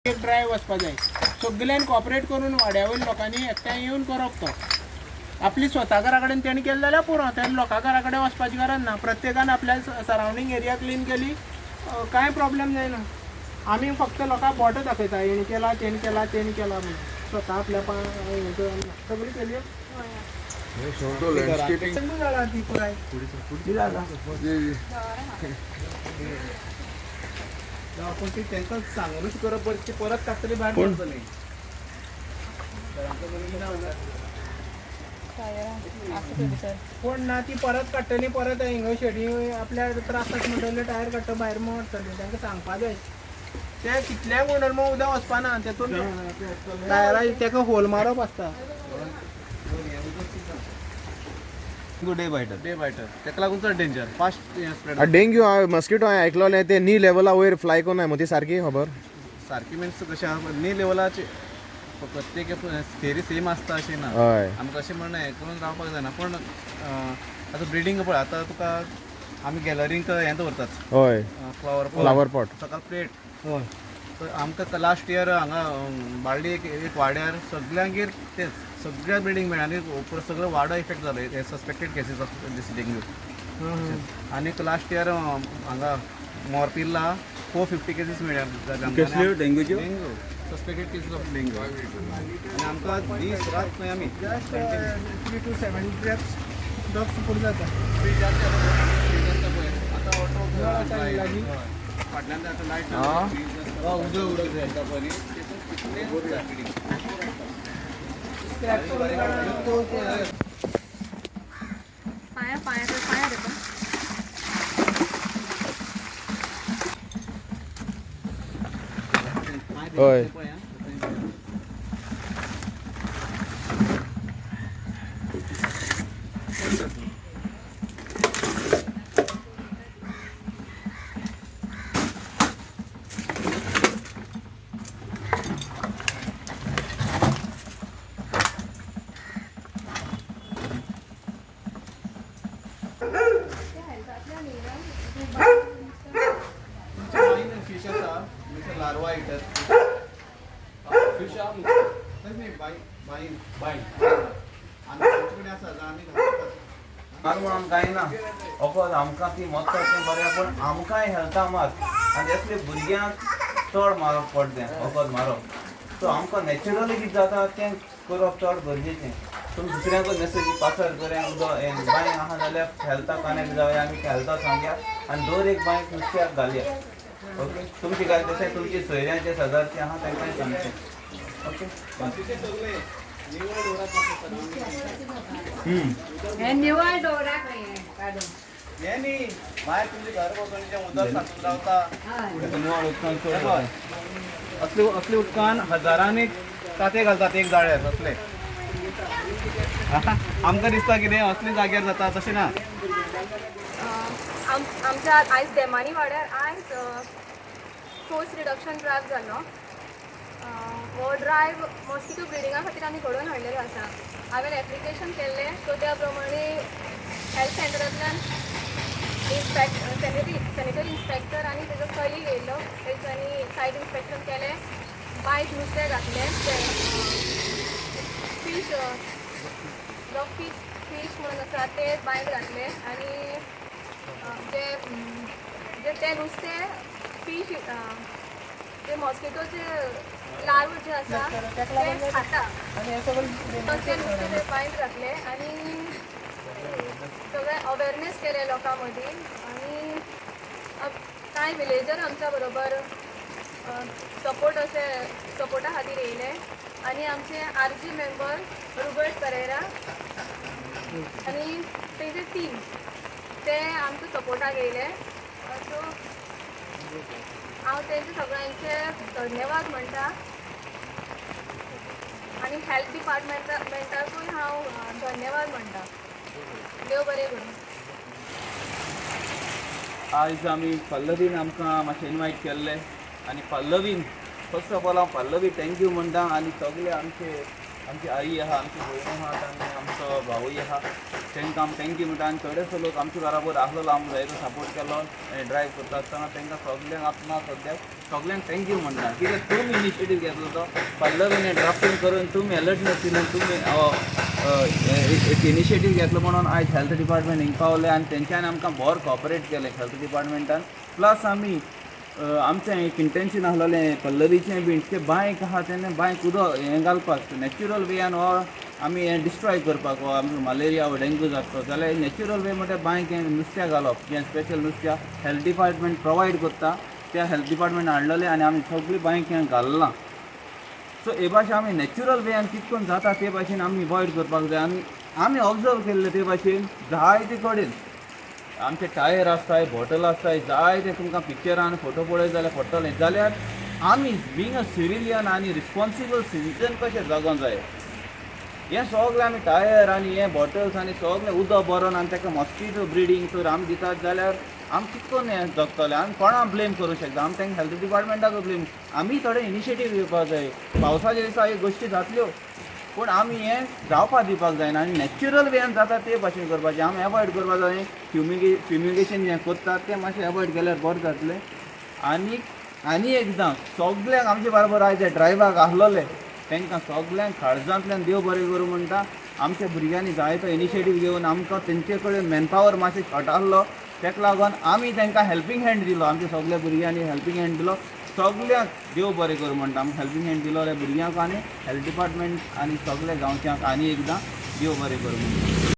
एक ड्रायव्ह वचपा जाय. सगळ्यांनी कॉपरेट करून वाड्यावयल्या लोकांनी एकठांय येवन करप तो. आपली स्वता घरा कडेन तेणी केलें जाल्यार पुरो. तेणी लोकां घरा कडेन वचपाची गरज ना. प्रत्येकान आपल्या सरावंडींग एरिया क्लीन केली कांय प्रॉब्लेम जायना. आमी फक्त लोकांक बोटो दाखयता हेणी केला तेणी केला तेणी केला म्हणून. स्वता आपल्या सगळी केली. ती पुराय पण ती तांकां सांगूनच करप बरें. ती परत कातरी भायर पडटली. पण ना ती परत काडटली. परत हिंग शेडी आपल्या त्रास जाता म्हणटले टायर काडटा भायर मोडटली. तांकां सांगपा जाय ते कितल्याय गुणधर्म उदक वचपाना. तेतून टायरा ताका होल मारप आसता. डे बायटर तेका लागून चड danger fast spread. Dengue mosquito हांवें आयकलोलें ते नी लेवला वयर फ्लाय कोन्नाय मग ती सारकी खबर. सारकी मिन्स कशें आहा नी लेवलाचे प्रत्येक फेरी सेम आसता अशें ना. आमकां अशें म्हणून हें करून रावपाक जायना. पण आतां ब्रिडींग पळय आतां तुका आमी गॅलरींक हें दवरतात. हय फ्लावर पॉट सकाळ प्लेट. तर आमकां लास्ट इयर हांगा बाळ्ळी एक वाड्यार सगळ्यांगेर तेच सगळ्या बिल्डींग मेळ्ळा आनी सगळो वाडो इफेक्ट जालो. हे सस्पेक्टेड केसीस ऑफ दीस डेंग्यू. आनी लास्ट इयर हांगा मोरपिल्ला 450 केसीस मेळ्ळ्या डेंग्यूच्यो. Suspected cases of dengue. आनी आमकां दीस रात खंय आमी 3 to 7 ड्रग्स फूड जाता. आतां ऑटो फाटल्यान आतां लायट उदक येता पळय हय फिश आसा लार्वा येतात. फिश आमचे आसा आमी म्हणून कांय ना अफकोर्स आमकां ती मत अशें बरें पण आमकांय हेल्था मात आनी असले भुरग्यांक चड मारप पडलें अफकोर्स मारप. सो आमकां नॅचरली कितें जाता तें करप चड गरजेचें. तुमी दुसऱ्यांक मेसेज पासर करें बांय आहा जाल्यार हेल्था कनेक्ट जावया आनी हेल्था सांगया आनी दर एक बांयक नुस्त्याक घालया. ओके तुमची गाय तशें तुमची सोयऱ्यांचे शेजारचे आहा तांकांय सांगचें. ओके निवळ दवराक काडून हे न्ही भायर तुमचे घर भोंवतणीचें उदक सांठून रावता निवळ उदकान चड असले उदकान हजारांनी काते घालतात एक जाळ्यार असले. आमकां दिसता कितें असले जाग्यार जाता तशें ना. आमच्या आयज देमानी वाड्यार आयज फोर्स रिडक्शन ड्रायव्ह जालो. हो ड्रायव्ह मॉस्किटो ब्रिडिंगा खातीर आमी घडोवन हाडलेलो आसा. हांवें एप्लिकेशन केल्लें सो त्या प्रमाणे हेल्थ सेंटरांतल्यान सॅनिटरी इन्स्पेक्टर आनी तेजो कलीग येयल्लो. तेंच्यांनी सायट इन्स्पेक्शन केलें. बांयक नुस्तें घातलें. फीश म्हणून आसा ते बांयक घातले आनी जे नुस्तें फीश जे मॉस्किटोचे लार्व जे आसा ते खाता तशें नुस्तें ते बांयक घातले आनी सगळें अवेरनेस केलें लोकां मदीं. आनी कांय विलेजर आमच्या बरोबर सपोर्टा खातीर येयले आनी आमचे आरजी मेंबर रुबर्ट परेरा आनी तेजे टीम ते आमच्या सपोर्टाक येयले. सो हांव तेंचे सगळ्यांचे धन्यवाद म्हणटा आनी हेल्थ डिपार्टमेंटाकूय हांव धन्यवाद म्हणटा. देव बरें करूं. आयज आमी पल्लवीन आमकां मातशें इनवायट केल्लें आनी पल्लवीन फर्स्ट ऑफ ऑल हांव पल्लवी थँक्यू म्हणटा. आनी सगळे आमची आई आहा आमची भयण आहा आनी आमचो भावूय आहा तांकां आमी थँक्यू म्हणटा आनी थोडेसो लोक आमचे बराबर आसलेलो आमकां जायतो सपोर्ट केलो ड्रायव्ह करता आसतना तांकां सगल्यांक आतां सद्याक सगल्यांक थँक्यू म्हणटा कित्याक तुमी इनिशिएटीव घेतलो तो पल्लवीने ड्राफ्टींग करून तुमी अलर्टनेस दिलें तुमी एक इनिशिएटीव घेतलो म्हणून आयज हेल्थ डिपार्टमेंट हिंग पावले आनी तेंच्यांनी आमकां बरो कॉपरेट केलें हेल्थ डिपार्टमेंटान प्लस आमी आमचें एक इंटेंशन आसलेलें पल्लवीचें बीन तें बांयक आहा तेन्ना बांयक उदक हें घालपाक नॅचरल वेयान हो आमी हें डिस्ट्रॉय करपाक हो आमकां मलेरिया वा डेंगू जाता जाल्यार नॅचरल वे म्हणल्यार बांयक हें नुस्तें घालप जें स्पेशल नुस्त्या हेल्थ डिपार्टमेंट प्रोवायड करता त्या हेल्थ डिपार्टमेंट हाडलेलें आनी आमी सगळीं बांयक हें घाललां सो हे भाशेन आमी नॅचरल वेयान कितकोन जाता ते भाशेन आमी अवॉयड करपाक जाय आनी आमी ऑब्जर्व केल्लें ते भाशेन जायते कडेन आमचे टायर आसताय बॉटल आसताय जायते तुमकां पिक्चरान फोटो पळयत जाल्यार पडटले जाल्यार आमी बींग अ सिविलियन आनी रिस्पॉन्सिबल सिटीजन कशें जगोंक जाय हें सगळें आमी टायर आनी हें बॉटल्स आनी सगळें उदक भरोन आनी ताका मॉस्किटो ब्रिडींग तर आमी दितात जाल्यार आमी कितकोन हें जगतले आमी कोणाक ब्लेम करूं शकता आमी तांकां हेल्थ डिपार्टमेंटाक ब्लेम आमी थोडे इनिशिएटीव घेवपाक जाय पावसाच्या दिसा ह्यो गोश्टी जातल्यो पूण आमी हें जावपाक दिवपाक जायना आनी नॅचरल वेयान जाता ते भाशेन करपाचें आमी अवॉयड करपाक जाय फ्युमिगेशन जें करतात तें मातशें अवॉयड केल्यार बरें जातलें आनी एकदां सगल्यांक आमचे बरोबर आयज ड्रायव्हराक आसलोले तांकां सगल्यांक काळजांतल्यान देव बरें करूं म्हणटा आमच्या भुरग्यांनी जायतो इनिशिएटीव घेवन आमकां तेंचे कडेन मॅनपावर मातशें शॉर्ट आसलो ताका लागून आमी तांकां हेल्पींग हँड दिलो आमच्या सगल्या भुरग्यांनी हेल्पींग हँड दिलो सगल्यांक देव बरें करूं म्हणटा आमी हेल्पींग हँड दिलो भुरग्यांक आनी हेल्थ डिपार्टमेंट आनी सगल्या गांवच्यांक आनी एकदां देव बरें करूं म्हणटा